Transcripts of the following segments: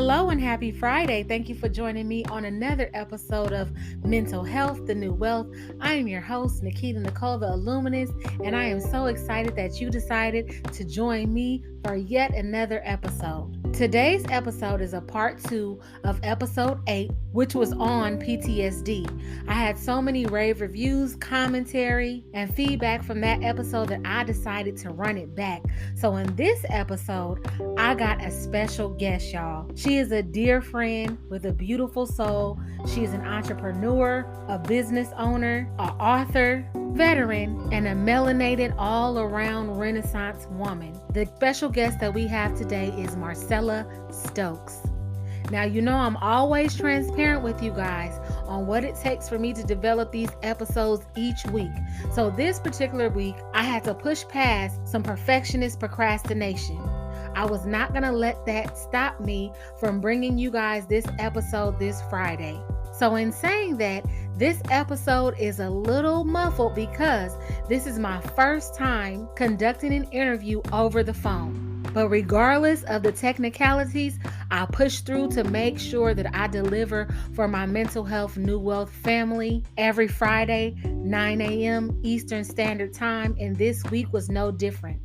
Hello and happy Friday. Thank you for joining me on another episode of Mental Health, the New Wealth. I am your host, Nikita Nicole, the Illuminist, and I am so excited that you decided to join me for yet another episode. Today's episode is a part 2 of episode 8, which was on PTSD. I had so many rave reviews, commentary, and feedback from that episode that I decided to run it back. So in this episode, I got a special guest, y'all. She is a dear friend with a beautiful soul. She is an entrepreneur, a business owner, an author, veteran, and a melanated all-around Renaissance woman. The special guest that we have today is Marcella Stokes. Now, you know I'm always transparent with you guys on what it takes for me to develop these episodes each week. So this particular week, I had to push past some perfectionist procrastination. I was not going to let that stop me from bringing you guys this episode this Friday. So in saying that, this episode is a little muffled because this is my first time conducting an interview over the phone. But regardless of the technicalities, I push through to make sure that I deliver for my Mental Health New Wealth family every Friday, 9 a.m. Eastern Standard Time, and this week was no different.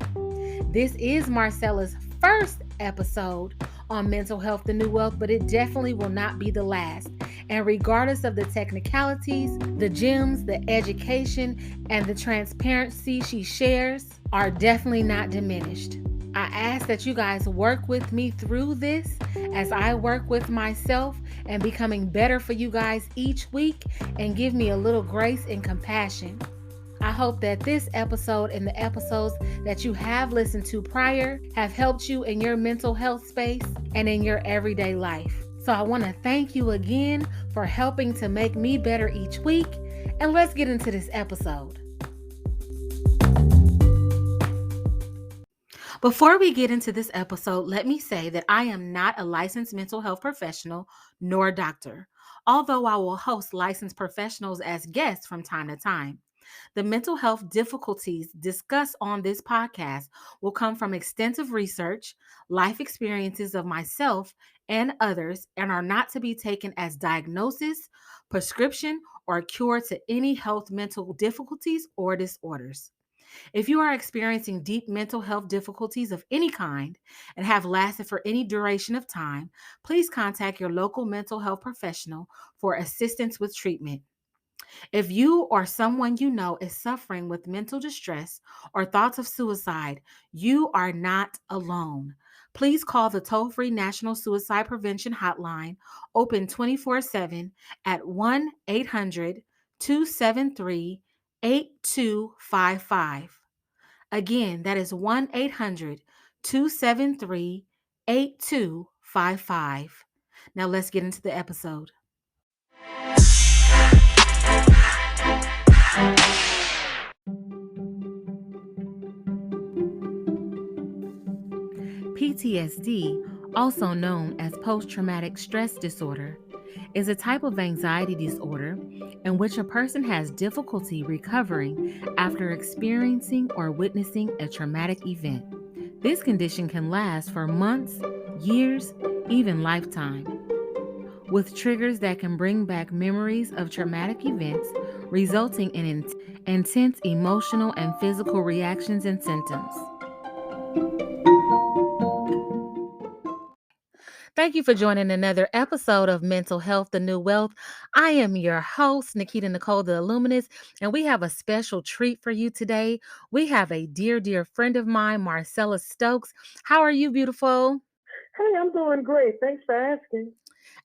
This is Marcella's first episode on Mental Health, the New Wealth, but it definitely will not be the last. And regardless of the technicalities, the gems, the education, and the transparency she shares are definitely not diminished. I ask that you guys work with me through this as I work with myself and becoming better for you guys each week, and give me a little grace and compassion. I hope that this episode and the episodes that you have listened to prior have helped you in your mental health space and in your everyday life. So I want to thank you again for helping to make me better each week. And let's get into this episode. Before we get into this episode, let me say that I am not a licensed mental health professional nor doctor, although I will host licensed professionals as guests from time to time. The mental health difficulties discussed on this podcast will come from extensive research, life experiences of myself and others, and are not to be taken as diagnosis, prescription, or cure to any health mental difficulties or disorders. If you are experiencing deep mental health difficulties of any kind and have lasted for any duration of time, please contact your local mental health professional for assistance with treatment. If you or someone you know is suffering with mental distress or thoughts of suicide, you are not alone. Please call the toll-free National Suicide Prevention Hotline, open 24/7 at 1-800-273-8255. Again, that is 1-800-273-8255. Now let's get into the episode. PTSD, also known as post-traumatic stress disorder, is a type of anxiety disorder in which a person has difficulty recovering after experiencing or witnessing a traumatic event. This condition can last for months, years, even lifetime, with triggers that can bring back memories of traumatic events, resulting in intense emotional and physical reactions and symptoms. Thank you for joining another episode of Mental Health, the New Wealth. I am your host, Nikita Nicole, the Illuminist, and we have a special treat for you today. We have a dear, dear friend of mine, Marcella Stokes. How are you, beautiful? Hey, I'm doing great. Thanks for asking.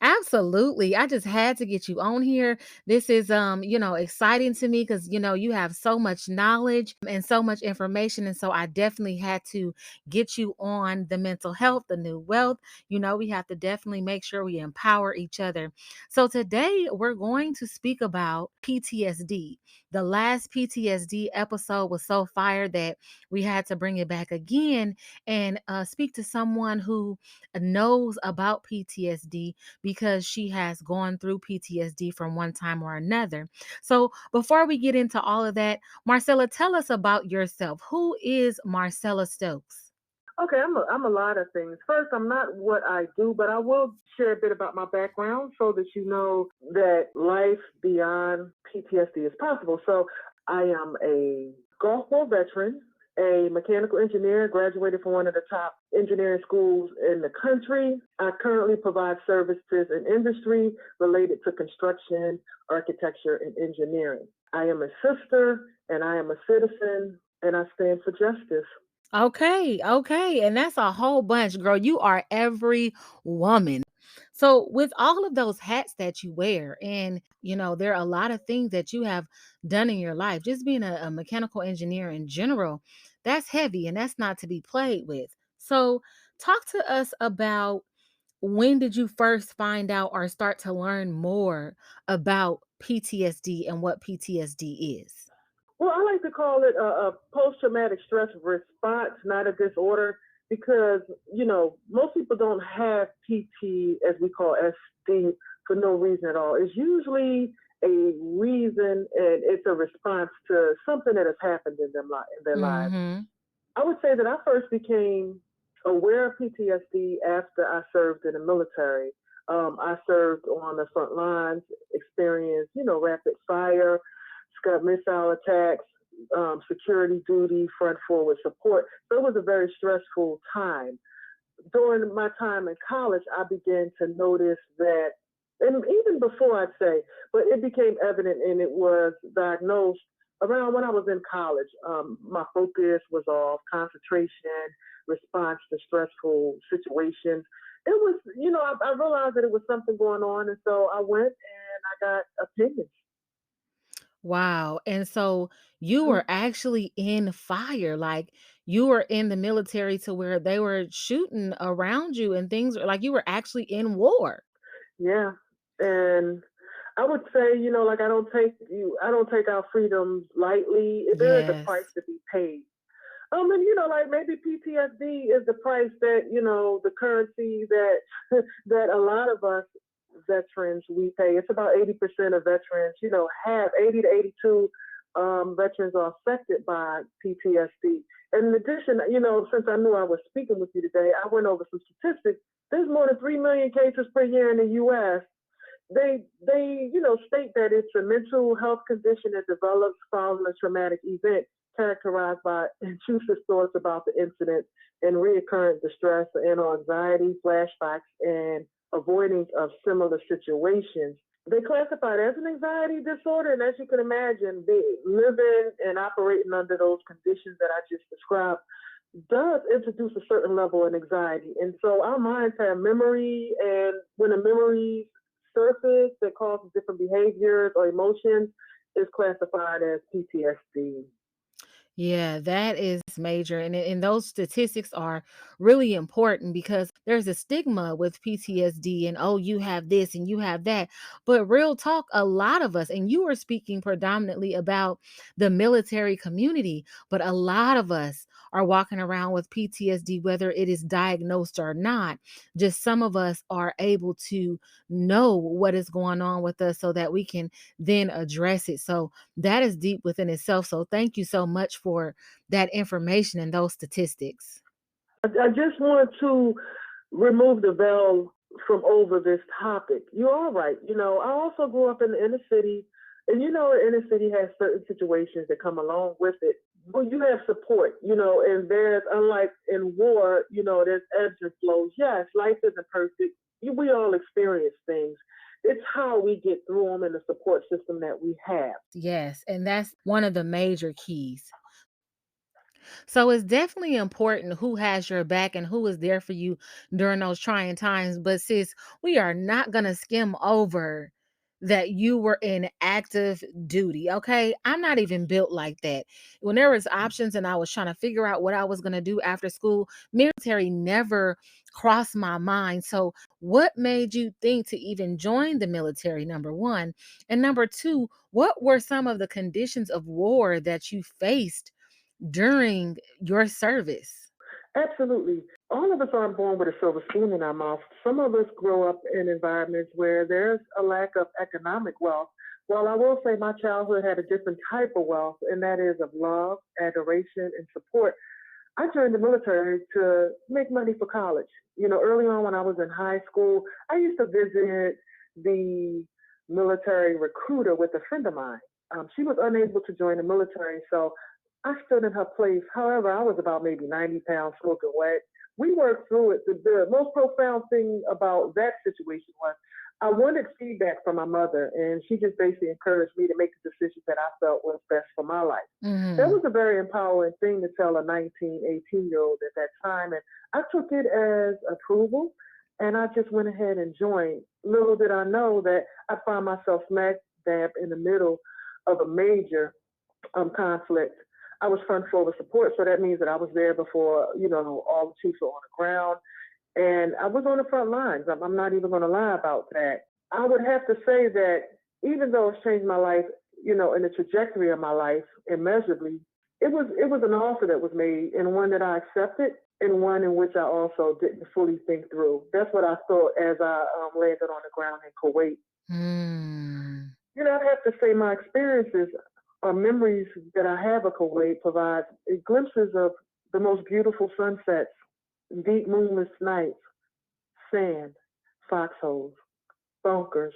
Absolutely. I just had to get you on here. This is exciting to me because you have so much knowledge and so much information, and so I definitely had to get you on the Mental Health, the New Wealth. We have to definitely make sure we empower each other. So today we're going to speak about PTSD. The last PTSD episode was so fire that we had to bring it back again and speak to someone who knows about PTSD because she has gone through PTSD from one time or another. So before we get into all of that, Marcella, tell us about yourself. Who is Marcella Stokes? Okay, I'm a lot of things. First, I'm not what I do, but I will share a bit about my background so that you know that life beyond PTSD is possible. So, I am a Gulf War veteran, a mechanical engineer, graduated from one of the top engineering schools in the country. I currently provide services in industry related to construction, architecture, and engineering. I am a sister and I am a citizen and I stand for justice. Okay, okay. And that's a whole bunch, girl. You are every woman. So, with all of those hats that you wear, and there are a lot of things that you have done in your life, just being a mechanical engineer in general, that's heavy and that's not to be played with. So, talk to us about when did you first find out or start to learn more about PTSD and what PTSD is? Well, I like to call it a post traumatic stress response, not a disorder, because, most people don't have PT, as we call SD, for no reason at all. It's usually a reason and it's a response to something that has happened in their lives. Mm-hmm. I would say that I first became aware of PTSD after I served in the military. I served on the front lines, experienced, rapid fire, Scud missile attacks, security duty, front forward support. So it was a very stressful time. During my time in college, I began to notice that, and even before I'd say, but it became evident and it was diagnosed around when I was in college. My focus was off concentration, response to stressful situations. It was, I realized that it was something going on, and so I went and I got opinions. Wow. And so you were actually in fire. Like you were in the military to where they were shooting around you and things like you were actually in war. Yeah. And I would say, like I don't take our freedoms lightly. There is a price Yes. to be paid. And like maybe PTSD is the price that, the currency that that a lot of us veterans we pay. It's about 80% of veterans, have 80 to 82 veterans are affected by PTSD. And in addition, since I knew I was speaking with you today, I went over some statistics. There's more than 3 million cases per year in the US. They state that it's a mental health condition that develops following a traumatic event characterized by intrusive thoughts about the incident and recurrent distress and anxiety, flashbacks, and avoiding of similar situations. They classify it as an anxiety disorder, and as you can imagine, living and operating under those conditions that I just described does introduce a certain level of anxiety. And so our minds have memory, and when a memory surface that causes different behaviors or emotions is classified as PTSD. Yeah, that is major. And those statistics are really important because there's a stigma with PTSD and, oh, you have this and you have that. But real talk, a lot of us, and you were speaking predominantly about the military community, but a lot of us are walking around with PTSD, whether it is diagnosed or not. Just some of us are able to know what is going on with us so that we can then address it. So, that is deep within itself. So thank you so much for that information and those statistics. I just want to remove the veil from over this topic. You're all right. I also grew up in the inner city, and the inner city has certain situations that come along with it. Well, you have support, and there's, unlike in war, there's ebbs and flows. Yes, life isn't perfect. We all experience things. It's how we get through them and the support system that we have. Yes, and that's one of the major keys. So it's definitely important who has your back and who is there for you during those trying times. But sis, we are not going to skim over that you were in active duty. Okay. I'm not even built like that. When there was options and I was trying to figure out what I was going to do after school, military never crossed my mind. So what made you think to even join the military, number one? And number two, what were some of the conditions of war that you faced during your service? Absolutely. All of us aren't born with a silver spoon in our mouth. Some of us grow up in environments where there's a lack of economic wealth. Well, I will say my childhood had a different type of wealth, and that is of love, adoration, and support. I joined the military to make money for college. Early on when I was in high school, I used to visit the military recruiter with a friend of mine. She was unable to join the military, so I stood in her place. However, I was about maybe 90 pounds soaking wet. We worked through it. The most profound thing about that situation was I wanted feedback from my mother, and she just basically encouraged me to make the decisions that I felt was best for my life. That Mm-hmm. was a very empowering thing to tell a 19, 18-year-old at that time. And I took it as approval, and I just went ahead and joined. Little did I know that I found myself smack dab in the middle of a major conflict. I was front forward support, so that means that I was there before, all the troops were on the ground. And I was on the front lines. I'm not even going to lie about that. I would have to say that even though it's changed my life, and the trajectory of my life immeasurably, it was an offer that was made and one that I accepted and one in which I also didn't fully think through. That's what I thought as I landed on the ground in Kuwait. Mm. I'd have to say my experiences or memories that I have of Kuwait provide glimpses of the most beautiful sunsets, deep moonless nights, sand, foxholes, bunkers,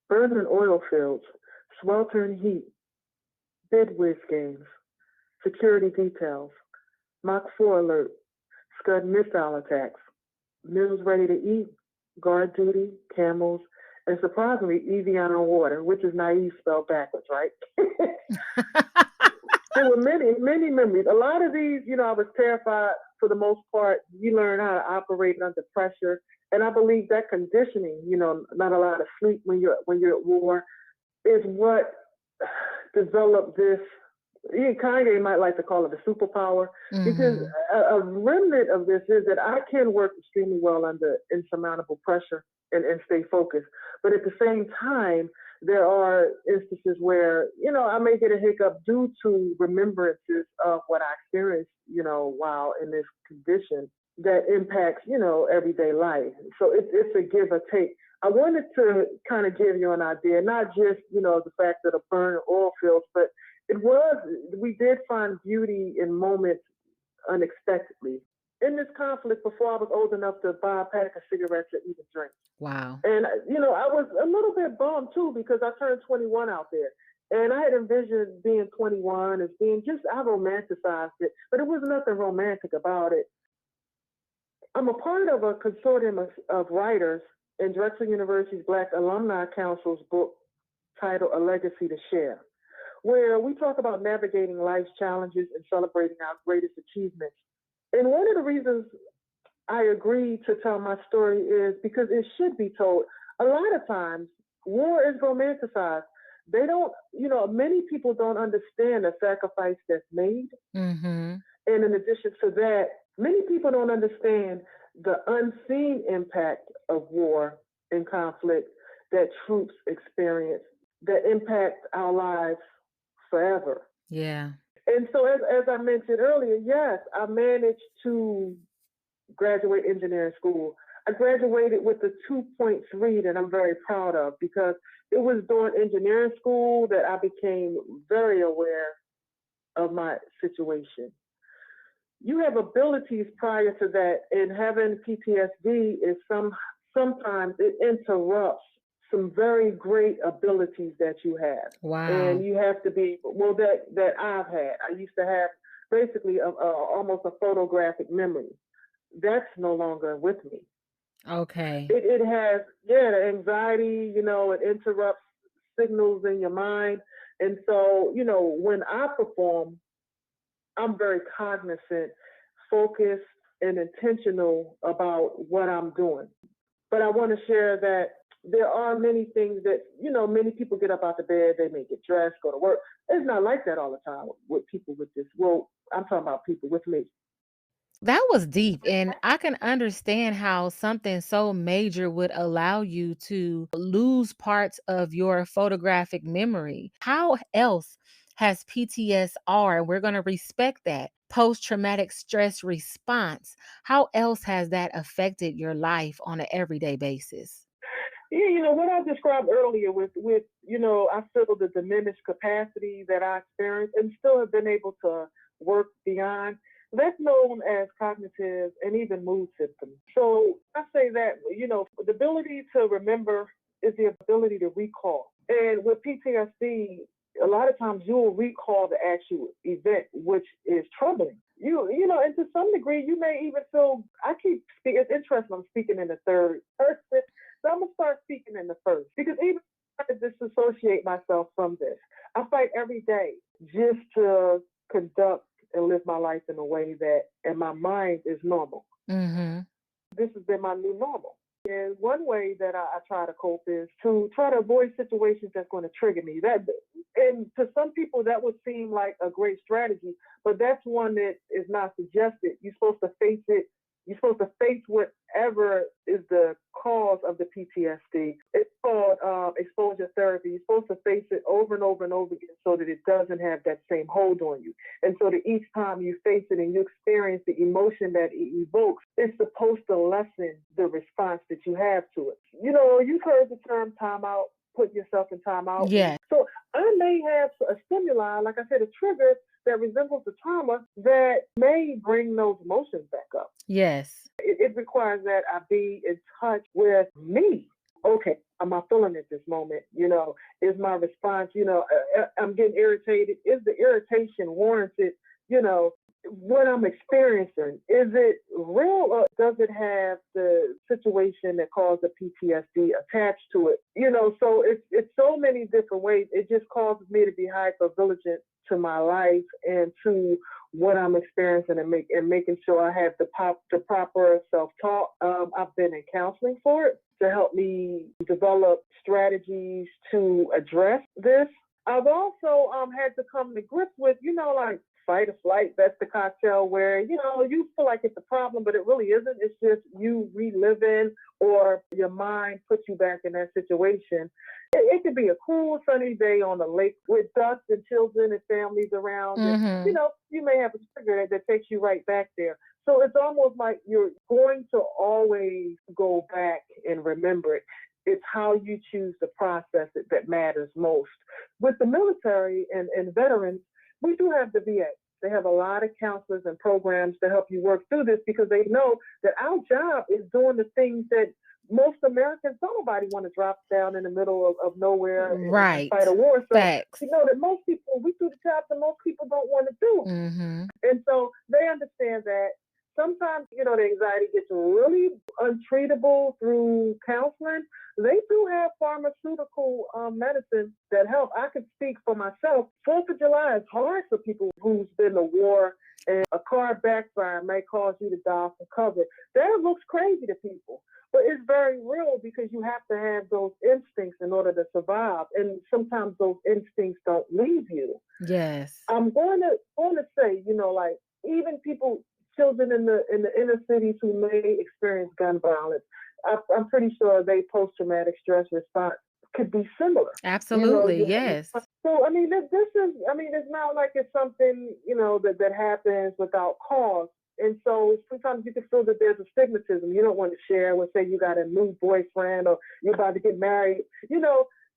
burning oil fields, sweltering heat, bid whiz games, security details, Mach 4 alert, Scud missile attacks, meals ready to eat, guard duty, camels, and surprisingly, easy on water, which is naive spelled backwards, right? There were many, many memories. A lot of these, I was terrified for the most part. You learn how to operate under pressure. And I believe that conditioning, not a lot of sleep when you're at war, is what developed this. Even Kanye might like to call it a superpower because Mm-hmm. a remnant of this is that I can work extremely well under insurmountable pressure and stay focused. But at the same time, there are instances where, I may get a hiccup due to remembrances of what I experienced, while in this condition that impacts, everyday life. So it's a give or take. I wanted to kind of give you an idea, not just, the fact that a burn oil fields, but it was, we did find beauty in moments unexpectedly. In this conflict, before I was old enough to buy a pack of cigarettes or even drink. Wow. And, I was a little bit bummed too because I turned 21 out there. And I had envisioned being 21 as being just, I romanticized it, but it was nothing romantic about it. I'm a part of a consortium of writers in Drexel University's Black Alumni Council's book titled A Legacy to Share, where we talk about navigating life's challenges and celebrating our greatest achievements. And one of the reasons I agree to tell my story is because it should be told. A lot of times, war is romanticized. They don't, many people don't understand the sacrifice that's made. Mm-hmm. And in addition to that, many people don't understand the unseen impact of war and conflict that troops experience that impact our lives forever. Yeah. And so, as I mentioned earlier, yes, I managed to graduate engineering school. I graduated with a 2.3 that I'm very proud of because it was during engineering school that I became very aware of my situation. You have abilities prior to that, and having PTSD is sometimes it interrupts some very great abilities that you have, and Wow. you have to be well that I've had. I used to have basically almost a photographic memory. That's no longer with me. Okay. It has, yeah, the anxiety, it interrupts signals in your mind. And so, when I perform, I'm very cognizant, focused, and intentional about what I'm doing. But I want to share that there are many things that, many people get up out the bed, they may get dressed, go to work. It's not like that all the time with people with this. Well, I'm talking about people with me. That was deep, and I can understand how something so major would allow you to lose parts of your photographic memory. How else has PTSR, and we're going to respect that, post traumatic stress response, how else has that affected your life on an everyday basis? Yeah, what I described earlier with I feel the diminished capacity that I experienced and still have been able to work beyond. That's known as cognitive and even mood symptoms. So I say that, the ability to remember is the ability to recall. And with PTSD, a lot of times you will recall the actual event, which is troubling. And to some degree, you may even feel. I keep speaking. It's interesting. I'm speaking in the third person, so I'm gonna start speaking in the first because even if I disassociate myself from this, I fight every day just to conduct and live my life in a way that, in my mind, is normal. Mm-hmm. This has been my new normal. And one way that I try to cope is to try to avoid situations that's going to trigger me. And to some people that would seem like a great strategy, but that's one that is not suggested. You're supposed to face it. You're supposed to face whatever is the cause of the PTSD. It's called exposure therapy. You're supposed to face it over and over and over again so that it doesn't have that same hold on you. And so that each time you face it and you experience the emotion that it evokes, it's supposed to lessen the response that you have to it. You've heard the term timeout, put yourself in timeout. Yeah. So I may have a stimuli, like I said, a trigger that resembles the trauma that may bring those emotions back up. Yes. It requires that I be in touch with me. Okay, am I feeling at this moment? Is my response, I'm getting irritated. Is the irritation warranted? What I'm experiencing, is it real or does it have the situation that caused the PTSD attached to it? So it's so many different ways. It just causes me to be hyper vigilant to my life and to what I'm experiencing and making sure I have the proper self-talk. I've been in counseling for it to help me develop strategies to address this. I've also had to come to grips with, like fight or flight. That's the cocktail where, you feel like it's a problem, but it really isn't. It's just you reliving or your mind puts you back in that situation. It could be a cool sunny day on the lake with ducks and children and families around. Mm-hmm. And, you may have a trigger that takes you right back there. So it's almost like you're going to always go back and remember it. It's how you choose to process it that matters most. With the military and veterans, we do have the VA. They have a lot of counselors and programs to help you work through this because they know that our job is doing the things that most Americans, nobody want to drop down in the middle of nowhere and fight a war. So Facts. that most people, we do the jobs that most people don't want to do. Mm-hmm. And so they understand that sometimes, the anxiety gets really untreatable through counseling. They do have pharmaceutical medicine that help. I can speak for myself. 4th of July is hard for people who's been in a war and a car backfire may cause you to die from cover. That looks crazy to people. But it's very real because you have to have those instincts in order to survive. And sometimes those instincts don't leave you. Yes. I'm going to say, like even children in the inner cities who may experience gun violence, I'm pretty sure they post-traumatic stress response could be similar. Absolutely, yes. So, it's not like it's something, that happens without cause. And so sometimes you can feel that there's a stigmatism. You don't want to share when, say, you got a new boyfriend or you're about to get married.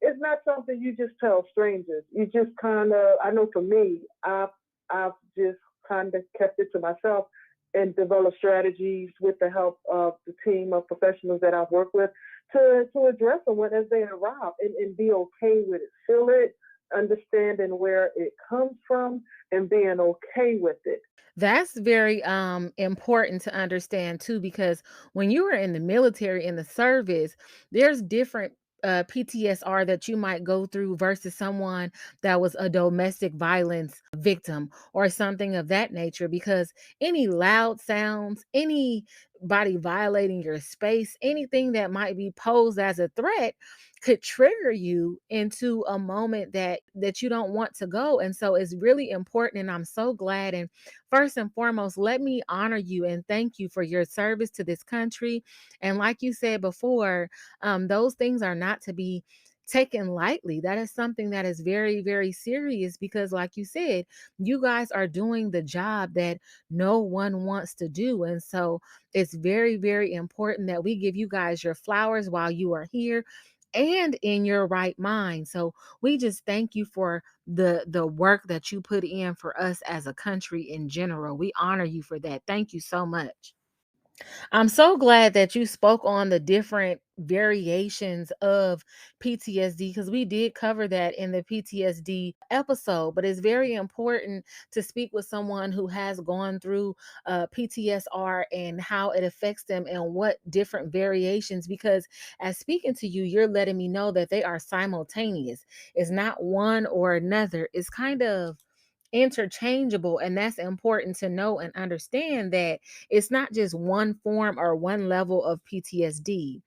It's not something you just tell strangers. You just kind of, I know for me, I've just kind of kept it to myself and developed strategies with the help of the team of professionals that I've worked with to address them as they arrive and be okay with it. Feel it, understanding where it comes from and being okay with it. That's very important to understand too, because when you are in the military, in the service, there's different PTSR that you might go through versus someone that was a domestic violence victim or something of that nature, because any loud sounds, anybody violating your space, anything that might be posed as a threat could trigger you into a moment that you don't want to go. And so it's really important, and I'm so glad. And first and foremost, let me honor you and thank you for your service to this country. And like you said before, those things are not to be taken lightly. That is something that is very, very serious because, like you said, you guys are doing the job that no one wants to do. And so it's very, very important that we give you guys your flowers while you are here. and in your right mind. So we just thank you for the work that you put in for us as a country in general. We honor you for that. Thank you so much. I'm so glad that you spoke on the different variations of PTSD, because we did cover that in the PTSD episode. But it's very important to speak with someone who has gone through PTSR and how it affects them and what different variations, because as speaking to you, you're letting me know that they are simultaneous. It's not one or another, it's kind of interchangeable, and that's important to know and understand, that it's not just one form or one level of PTSD.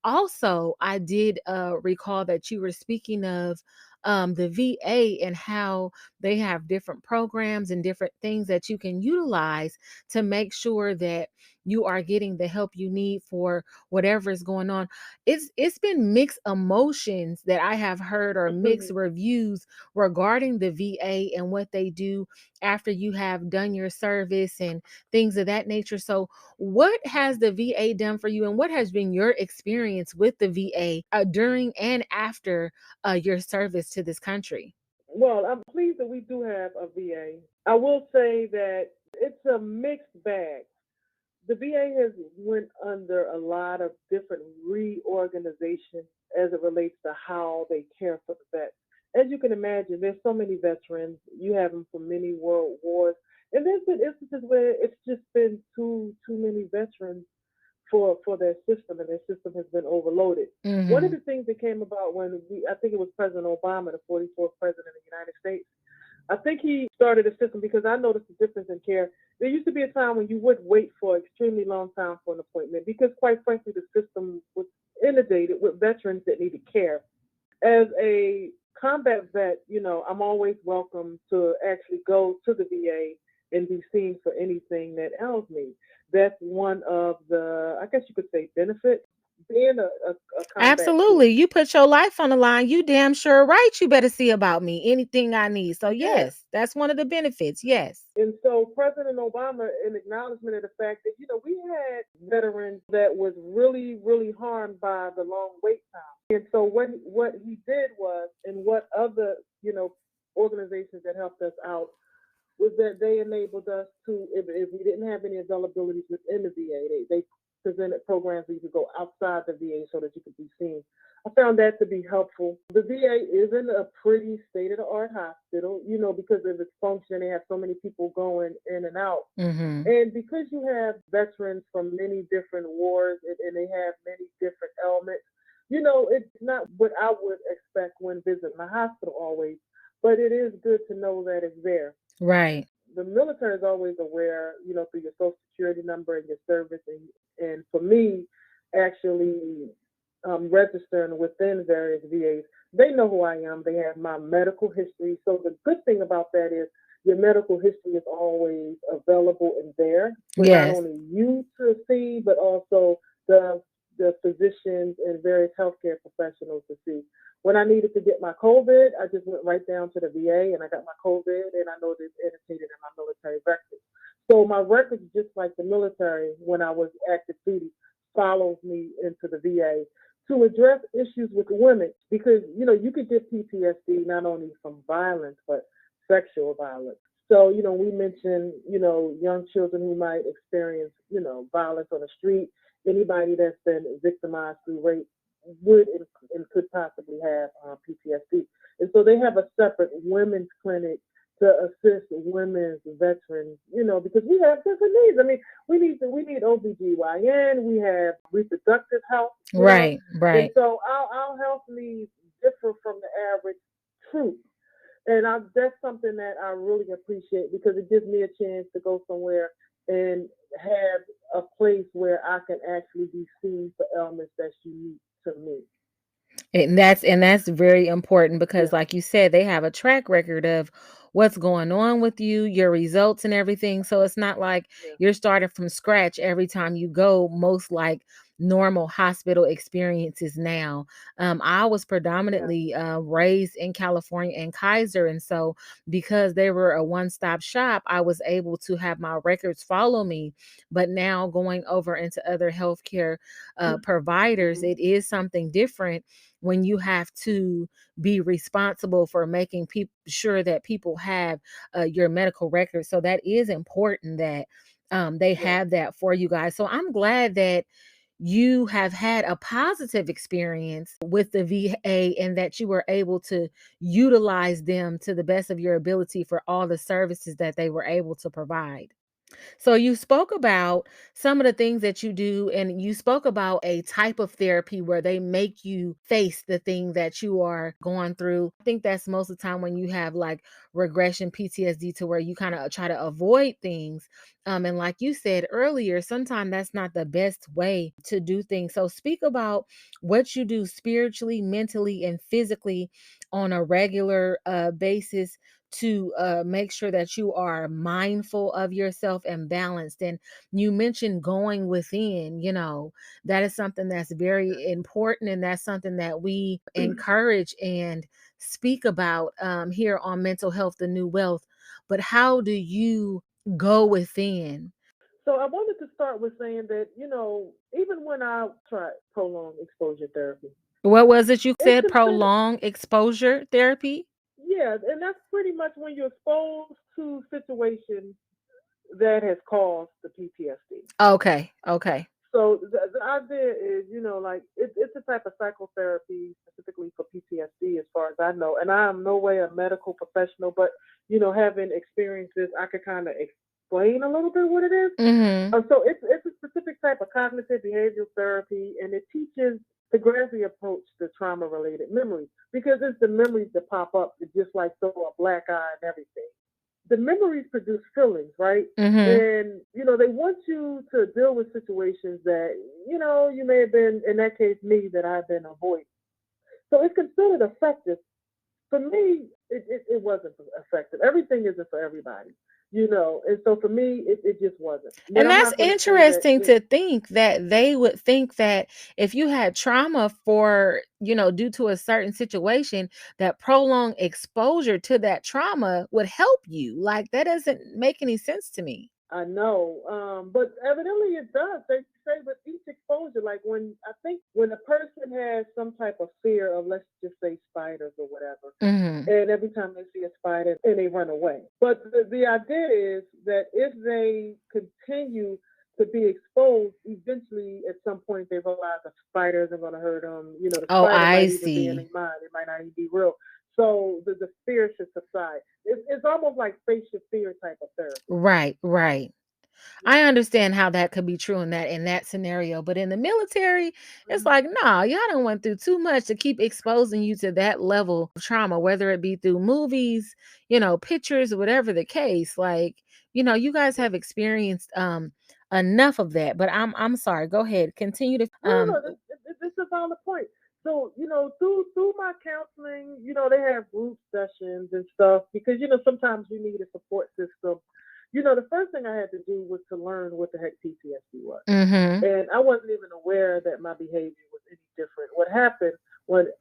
Also, I did recall that you were speaking of the VA and how they have different programs and different things that you can utilize to make sure that you are getting the help you need for whatever is going on. It's been mixed emotions that I have heard, or mixed reviews regarding the VA and what they do after you have done your service and things of that nature. So what has the VA done for you, and what has been your experience with the VA during and after your service to this country? Well, I'm pleased that we do have a VA. I will say that it's a mixed bag. The VA has went under a lot of different reorganization as it relates to how they care for the vets. As you can imagine, there's so many veterans. You have them from many world wars, and there's been instances where it's just been too many veterans for their system, and their system has been overloaded. One of Mm-hmm. the things that came about when I think it was President Obama, the 44th president of the United States, I think he started a system because I noticed the difference in care. There used to be a time when you would wait for an extremely long time for an appointment because, quite frankly, the system was inundated with veterans that needed care. As a combat vet, I'm always welcome to actually go to the VA and be seen for anything that ails me. That's one of the, I guess you could say, benefits being a combat Absolutely. too. You put your life on the line. You damn sure right. You better see about me. Anything I need. So, Yeah. yes, that's one of the benefits. Yes. And so President Obama, in acknowledgement of the fact that, we had veterans that was really, really harmed by the long wait time. And so what he did was, and what other, organizations that helped us out, was that they enabled us to, if we didn't have any availabilities within the VA, they presented programs where you could go outside the VA so that you could be seen. I found that to be helpful. The VA isn't a pretty state of the art hospital, because of its function. They have so many people going in and out. Mm-hmm. And because you have veterans from many different wars, and they have many different elements, it's not what I would expect when visiting the hospital always, but it is good to know that it's there. Right. The military is always aware, through your social security number and your service. And for me, actually registering within various VAs, they know who I am. They have my medical history. So the good thing about that is your medical history is always available and there for not Yes. only you to see, but also the the physicians and various healthcare professionals to see. When I needed to get my COVID, I just went right down to the VA and I got my COVID, and I know it's annotated in my military records. So my records, just like the military, when I was active duty, follows me into the VA to address issues with women, because you could get PTSD not only from violence but sexual violence. So we mentioned young children who might experience violence on the street. Anybody that's been victimized through rape would and could possibly have PTSD. And so they have a separate women's clinic to assist women's veterans, because we have different needs. I mean, we need OBGYN, we have reproductive health. Right. And Right. so our health needs differ from the average troop. And that's something that I really appreciate, because it gives me a chance to go somewhere and have a place where I can actually be seen for ailments that's unique to me. And that's very important, Yeah, because like you said, they have a track record of what's going on with you, your results and everything. So it's not like yeah, you're starting from scratch every time you go. Most like normal hospital experiences now. I was Yeah. predominantly raised in California and Kaiser. And so, because they were a one stop shop, I was able to have my records follow me. But now going over into other healthcare providers, Mhm. it is something different when you have to be responsible for making people sure that people have your medical records. So that is important that they Yeah. have that for you guys. So I'm glad that you have had a positive experience with the VA and that you were able to utilize them to the best of your ability for all the services that they were able to provide. So you spoke about some of the things that you do, and you spoke about a type of therapy where they make you face the thing that you are going through. I think that's most of the time when you have like regression PTSD to where you kind of try to avoid things. And like you said earlier, sometimes that's not the best way to do things. So speak about what you do spiritually, mentally, and physically on a regular basis to make sure that you are mindful of yourself and balanced. And you mentioned going within, that is something that's very important. And that's something that we encourage and speak about here on Mental Health, the New Wealth. But how do you go within? So I wanted to start with saying that, even when I tried prolonged exposure therapy, What was it you it's said? considered, Prolonged exposure therapy? yeah, and that's pretty much when you're exposed to situations that has caused the PTSD. Okay. Okay. So the idea is, like it's a type of psychotherapy specifically for PTSD, as far as I know. And I am no way a medical professional, but having experiences, I could kind of explain a little bit what it is. Mm-hmm. So it's a specific type of cognitive behavioral therapy, and it teaches to gradually approach the trauma related memories because it's the memories that pop up that just like throw a black eye and everything. The memories produce feelings, right? Mm-hmm. And they want you to deal with situations that you may have been, in that case, me, that I've been avoiding. So it's considered effective. For me, it wasn't effective. Everything isn't for everybody, and so for me, it just wasn't. But And I'm that's not going to say that. interesting to think that they would think that if you had trauma for, due to a certain situation, that prolonged exposure to that trauma would help you. Like, that doesn't make any sense to me. I know, but evidently it does. They say with each exposure, like when I think when a person has some type of fear of, let's just say, spiders or whatever, Mhm. and every time they see a spider and they run away. But the idea is that if they continue to be exposed, eventually at some point they realize a spider isn't going to hurt them. The Oh, spider I might even be in see. their mind. It might not even be real. So the fear should subside. It's almost like face your fear type of therapy. Right, right. I understand how that could be true in that scenario, but in the military, it's Mhm. like, nah, y'all done went through too much to keep exposing you to that level of trauma, whether it be through movies, pictures, whatever the case. Like, you guys Yeah. have experienced enough of that. But I'm sorry. Go ahead. Continue to No. This is on the point. So through my counseling, they have group sessions and stuff because sometimes you need a support system. The first thing I had to do was to learn what the heck PTSD was, Mhm. and I wasn't even aware that my behavior was any different. What happened when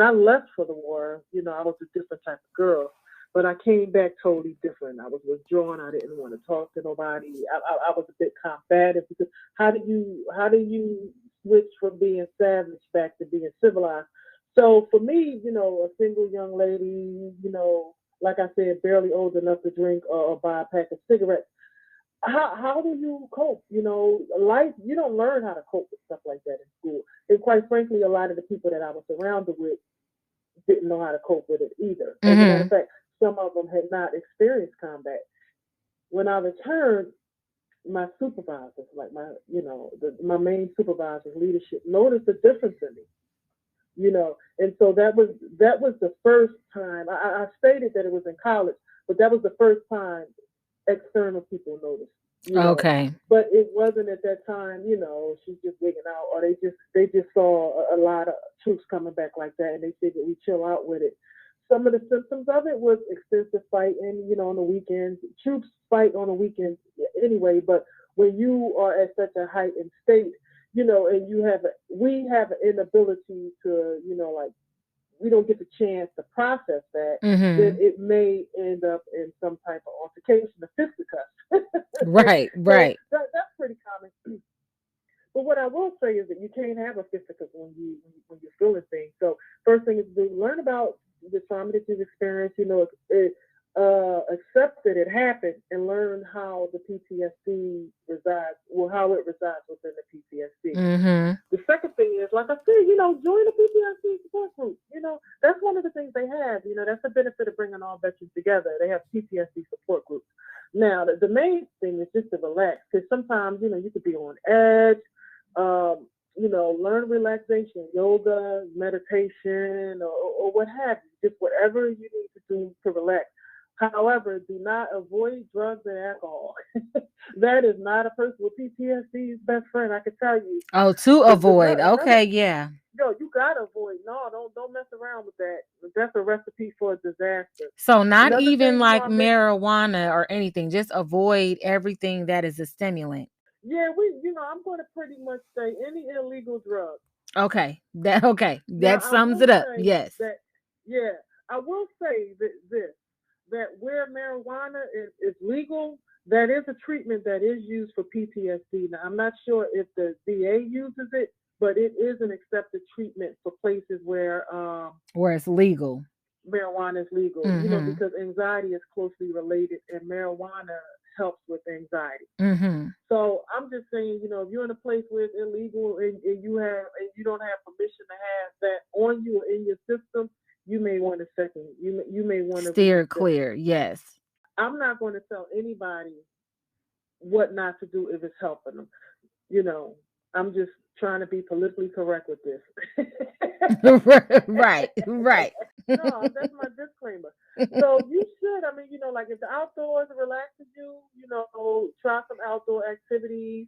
I left for the war, I was a different type of girl. But I came back totally different. I was withdrawn. I didn't want to talk to nobody. I was a bit combative because how do you switch from being savage back to being civilized? So for me, a single young lady, like I said, barely old enough to drink or buy a pack of cigarettes, how do you cope? Life, you don't learn how to cope with stuff like that in school. And quite frankly, a lot of the people that I was surrounded with didn't know how to cope with it either. As a matter of Mhm. fact, some of them had not experienced combat. When I returned, my supervisors, like my main supervisor's leadership, noticed the difference in me. And so that was the first time. I stated that it was in college, but that was the first time external people noticed, you know. Okay. But it wasn't at that time, she's just wigging out, or they just saw a lot of troops coming back like that, and they figured we chill out with it. Some of the symptoms of it was extensive fighting, on the weekends. Troops fight on the weekends anyway, but when you are at such a heightened state, and we have an inability to, like, we don't get the chance to process that, then Mm-hmm. it may end up in some type of altercation, a fisticuffs. Right, So right. that's pretty common. But what I will say is that you can't have a fisticuffs when you're feeling things. So first thing is to learn about the trauma that you've experienced. Accept that it happened and learn how the PTSD resides, or how it resides within the PTSD. Mm-hmm. The second thing is, like I said, join the PTSD support group. That's one of the things they have. That's the benefit of bringing all veterans together. They have PTSD support groups. Now, the main thing is just to relax, because sometimes, you could be on edge. Learn relaxation, yoga, meditation, or what have you, just whatever you need to do to relax. However, do not avoid drugs and alcohol. That is not a person with PTSD's best friend. I can tell you. Oh, to avoid. Another, Okay, yeah. you gotta avoid. No, don't mess around with that. That's a recipe for a disaster. So not Another even thing, like I mentioned. marijuana or anything. Just avoid everything that is a stimulant. Yeah, I'm going to pretty much say any illegal drug. Okay. That Now, I sums will it up. say Yes. that, yeah, I will say that where marijuana is legal, that is a treatment that is used for PTSD. Now, I'm not sure if the VA uses it, but it is an accepted treatment for places where Where it's legal. marijuana is legal, Mm-hmm. because anxiety is closely related and marijuana helps with anxiety. Mm-hmm. So I'm just saying, if you're in a place where it's illegal and you don't have permission to have that on you or in your system, you may want to you may want to Steer reconsider. clear. Yes. I'm not going to tell anybody what not to do if it's helping them. You know, I'm just trying to be politically correct with this. Right. Right. No, that's my disclaimer. So you should, like if the outdoors relaxes you, try some outdoor activities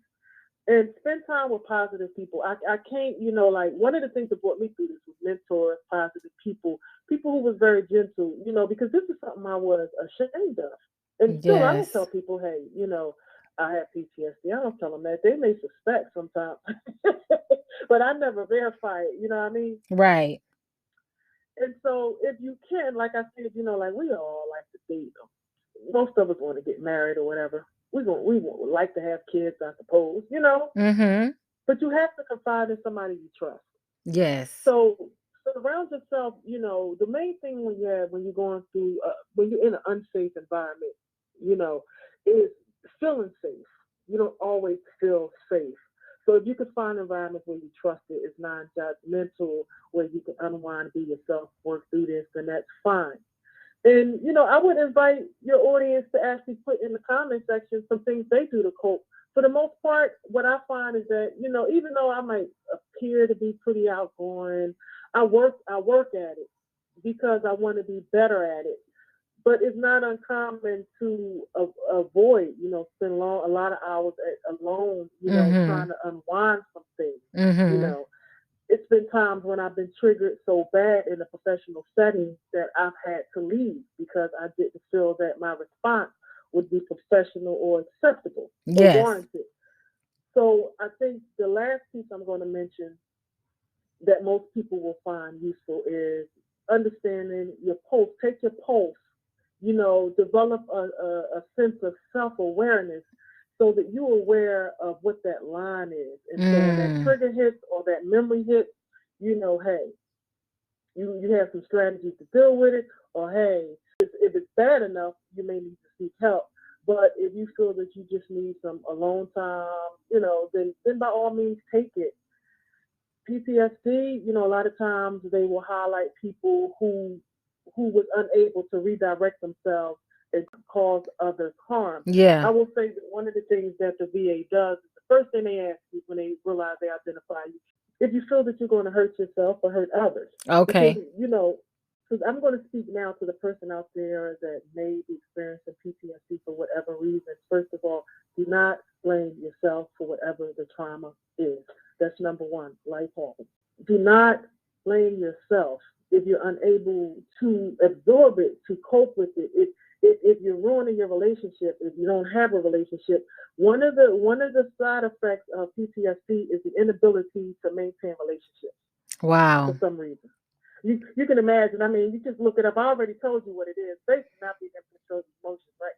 and spend time with positive people. I can't, like one of the things that brought me through this was mentors, positive people who was very gentle, because this is something I was ashamed of. And still, I don't tell Yes. people, hey, I have PTSD. I don't tell them that. They may suspect sometimes, but I never verify it. You know what I mean? Right. And so, if you can, like I said, like we all like to date. Most of us want to get married or whatever. We like to have kids, I suppose. Mm-hmm. But you have to confide in somebody you trust. Yes. So surround yourself. The main thing when you're going through when you're in an unsafe environment, you know, is feeling safe. You don't always feel safe. So if you can find environments where you trust it, it's non-judgmental, where you can unwind, be yourself, work through this, then that's fine. And I would invite your audience to actually put in the comment section some things they do to cope. For the most part, what I find is that even though I might appear to be pretty outgoing, I work at it because I want to be better at it. But it's not uncommon to avoid, spend a lot of hours alone, Mm-hmm. trying to unwind some things. You Mm-hmm. know, it's been times when I've been triggered so bad in a professional setting that I've had to leave because I didn't feel that my response would be professional or acceptable or Yes. warranted. So I think the last piece I'm going to mention that most people will find useful is understanding your pulse. Take your pulse, develop a sense of self awareness so that you're aware of what that line is. And so when that Mm. trigger hits or that memory hits, hey, you have some strategies to deal with it, or hey, if it's bad enough, you may need to seek help. But if you feel that you just need some alone time, then by all means take it. PTSD, a lot of times they will highlight people who was unable to redirect themselves and cause others harm. I Yeah. will say that one of the things that the VA does is the first thing they ask you when they realize they identify you, if you feel that you're going to hurt yourself or hurt others. Because, Okay. because I'm going to speak now to the person out there that may be experiencing PTSD for whatever reason. First of all, do not blame yourself for whatever the trauma is. That's number one. Life happens. Do not blame yourself if you're unable to absorb it, to cope with it. if you're ruining your relationship, if you don't have a relationship, one of the side effects of PTSD is the inability to maintain relationships for Wow. some reason. You can imagine. I mean, you just look it up. I already told you what it is. Basically, not being able to control emotions, right?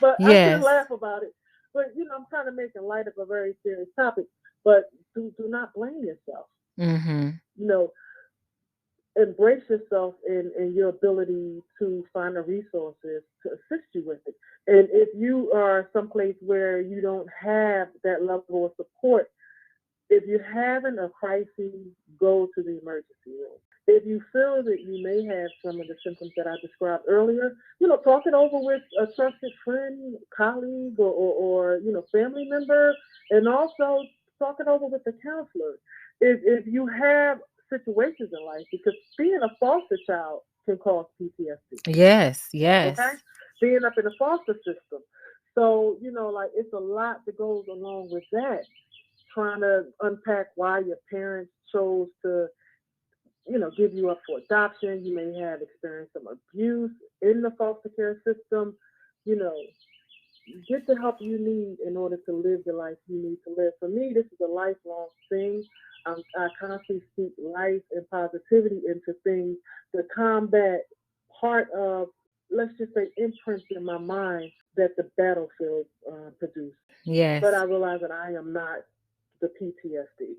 But I can Yes. laugh about it. But I'm kind of making light of a very serious topic. But do not blame yourself. Mm-hmm. You know, embrace yourself in your ability to find the resources to assist you with it. And if you are someplace where you don't have that level of support, if you're having a crisis, go to the emergency room. If you feel that you may have some of the symptoms that I described earlier, talk it over with a trusted friend, colleague, or family member, and also talk it over with a counselor. If you have situations in life, because being a foster child can cause PTSD. Yes. Okay, Yes. being up in the foster system. So like it's a lot that goes along with that, trying to unpack why your parents chose to, give you up for adoption. You may have experienced some abuse in the foster care system. You know, get the help you need in order to live the life you need to live. For me, this is a lifelong thing. I constantly speak life and positivity into things to combat part of, let's just say, imprints in my mind that the battlefield produced. But Yes. I realize that I am not the PTSD.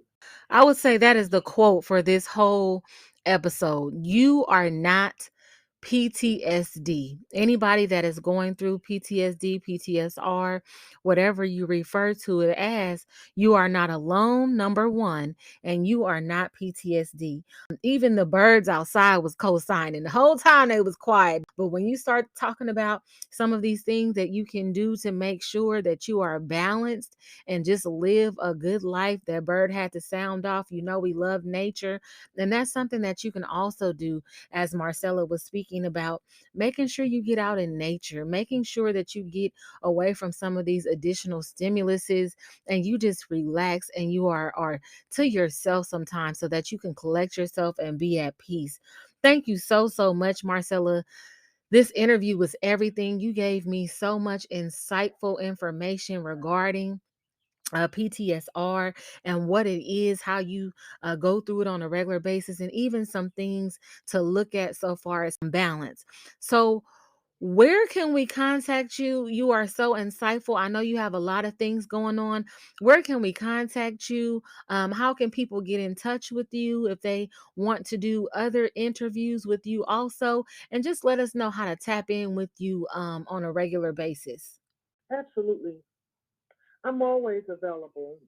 I would say that is the quote for this whole episode. You are not PTSD. Anybody that is going through PTSD, PTSR, whatever you refer to it as, you are not alone, number one, and you are not PTSD. Even the birds outside was co-signing. The whole time they was quiet. But when you start talking about some of these things that you can do to make sure that you are balanced and just live a good life, that bird had to sound off. We love nature. And that's something that you can also do, as Marcella was speaking about, making sure you get out in nature, making sure that you get away from some of these additional stimuluses and you just relax and you are to yourself sometimes so that you can collect yourself and be at peace. Thank you so much, Marcella. This interview was everything. You gave me so much insightful information regarding PTSR and what it is, how you go through it on a regular basis, and even some things to look at so far as balance. So, where can we contact you? You are so insightful. I know you have a lot of things going on. Where can we contact you? How can people get in touch with you if they want to do other interviews with you also? And just let us know how to tap in with you on a regular basis. Absolutely. I'm always available.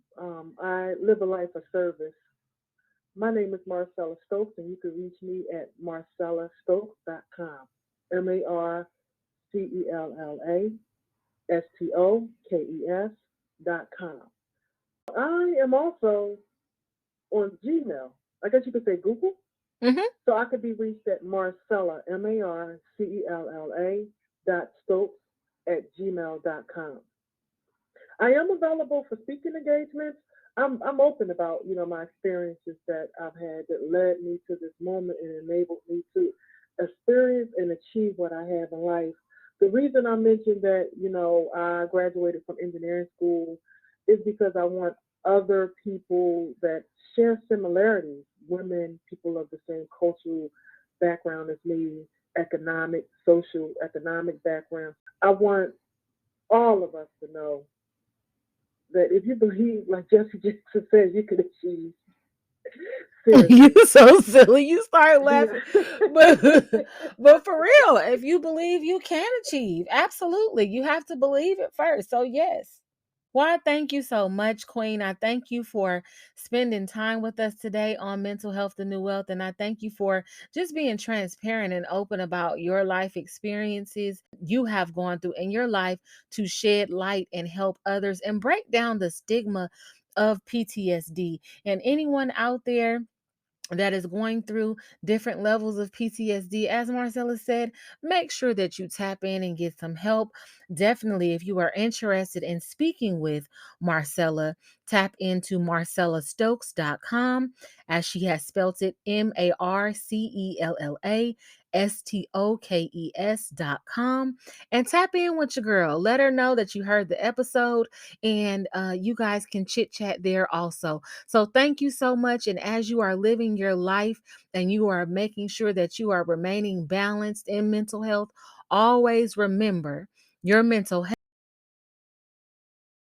I live a life of service. My name is Marcella Stokes, and you can reach me at marcellastokes.com. MarcellaStokes.com. I am also on Gmail. I guess you could say Google. Mm-hmm. So I could be reached at Marcella, Marcella Stokes at gmail.com. I am available for speaking engagements. I'm open about my experiences that I've had that led me to this moment and enabled me to experience and achieve what I have in life. The reason I mentioned that I graduated from engineering school is because I want other people that share similarities, women, people of the same cultural background as me, economic, social, economic background. I want all of us to know that if you believe, like Jesse Jackson says, you can achieve. You Seriously. so silly. You start laughing. Yeah. But but for real, if you believe you can achieve, absolutely. You have to believe it first. So yes. Well, I thank you so much, Queen. I thank you for spending time with us today on Mental Health, the New Wealth. And I thank you for just being transparent and open about your life experiences you have gone through in your life to shed light and help others and break down the stigma of PTSD. And anyone out there that is going through different levels of PTSD, as Marcella said, make sure that you tap in and get some help. Definitely, if you are interested in speaking with Marcella, tap into marcellastokes.com, as she has spelt it MarcellaStokes.com, and tap in with your girl. Let her know that you heard the episode, and you guys can chit chat there also. So thank you so much. And as you are living your life and you are making sure that you are remaining balanced in mental health, always remember your mental health